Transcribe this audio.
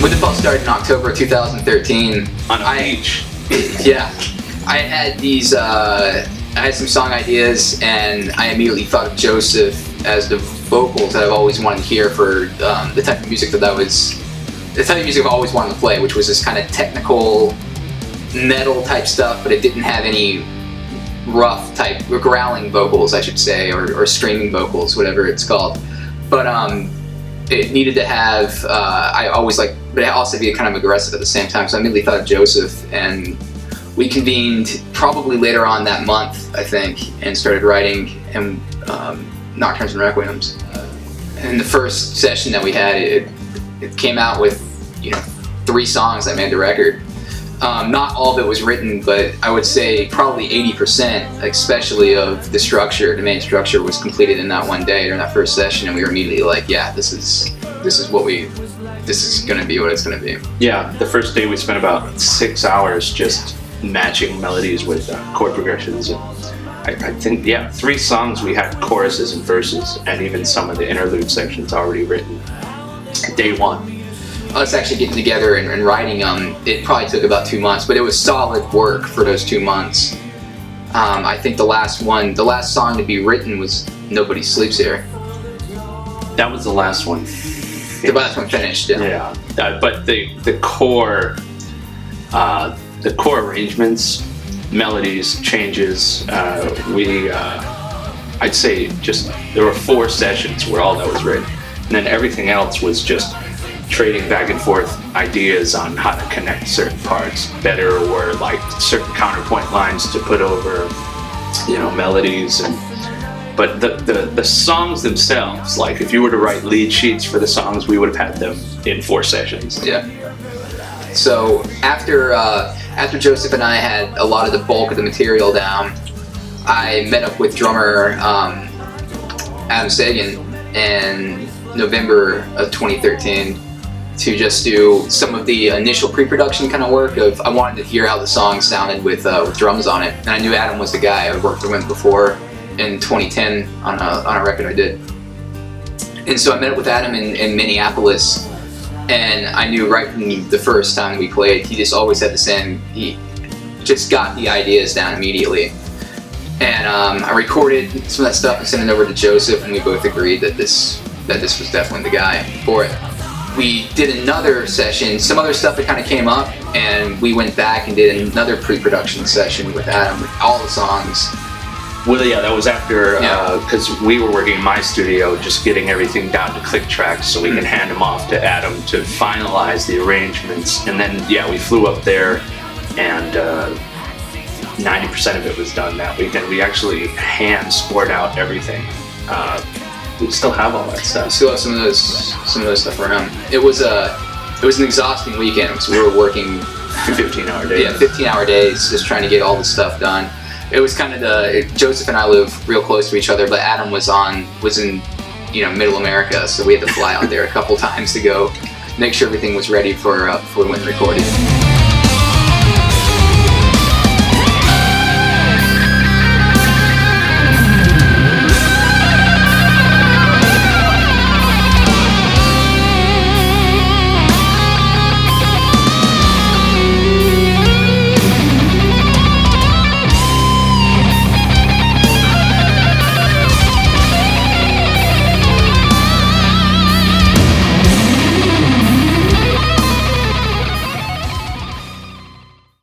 Witherfall started in October 2013. On a beach. Yeah. I had these, I had some song ideas, and I immediately thought of Joseph as the vocals that I've always wanted to hear for the type of music I've always wanted to play, which was this kind of technical metal type stuff, but it didn't have any rough type, or growling vocals, I should say, or screaming vocals, whatever it's called. But it needed to have, but it also be kind of aggressive at the same time, so I immediately thought of Joseph, and we convened probably later on that month, I think, and started writing Nocturnes and Requiems. And the first session that we had, it came out with 3 songs that made the record. Not all of it was written, but I would say probably 80%, especially of the structure, the main structure, was completed in that one day during that first session, and we were immediately like, yeah, this is going to be what it's going to be. Yeah, the first day we spent about 6 hours just matching melodies with chord progressions. And I think, 3 songs we had choruses and verses, and even some of the interlude sections already written. Day one. Us actually getting together and writing them, it probably took about 2 months, but it was solid work for those 2 months. I think the last song to be written was Nobody Sleeps Here. That was the last one. The last one finished, yeah. But the core arrangements, melodies, changes, I'd say just, there were 4 sessions where all that was written, and then everything else was just trading back and forth ideas on how to connect certain parts better, or like certain counterpoint lines to put over, melodies. But the songs themselves, like if you were to write lead sheets for the songs, we would have had them in 4 sessions. Yeah. So after Joseph and I had a lot of the bulk of the material down, I met up with drummer Adam Sagan in November of 2013 to just do some of the initial pre-production kind of work. I wanted to hear how the song sounded with drums on it, and I knew Adam was the guy. I worked with him before in 2010 on a record I did. And so I met up with Adam in Minneapolis, and I knew right from the first time we played, he just always had the same, he just got the ideas down immediately. And I recorded some of that stuff and sent it over to Joseph, and we both agreed that this was definitely the guy for it. We did another session, some other stuff that kind of came up, and we went back and did another pre-production session with Adam with all the songs. Well, yeah, that was after, because we were working in my studio, just getting everything down to click tracks so we can hand them off to Adam to finalize the arrangements. And then, we flew up there, and 90% of it was done that weekend. We actually hand scored out everything. We still have all that stuff. We still have some of those stuff around. It was an exhausting weekend because we were working 15-hour days. Yeah, 15-hour days, just trying to get all the stuff done. It was kind of Joseph and I live real close to each other, but Adam was in Middle America, so we had to fly out there a couple times to go make sure everything was ready for when we recorded.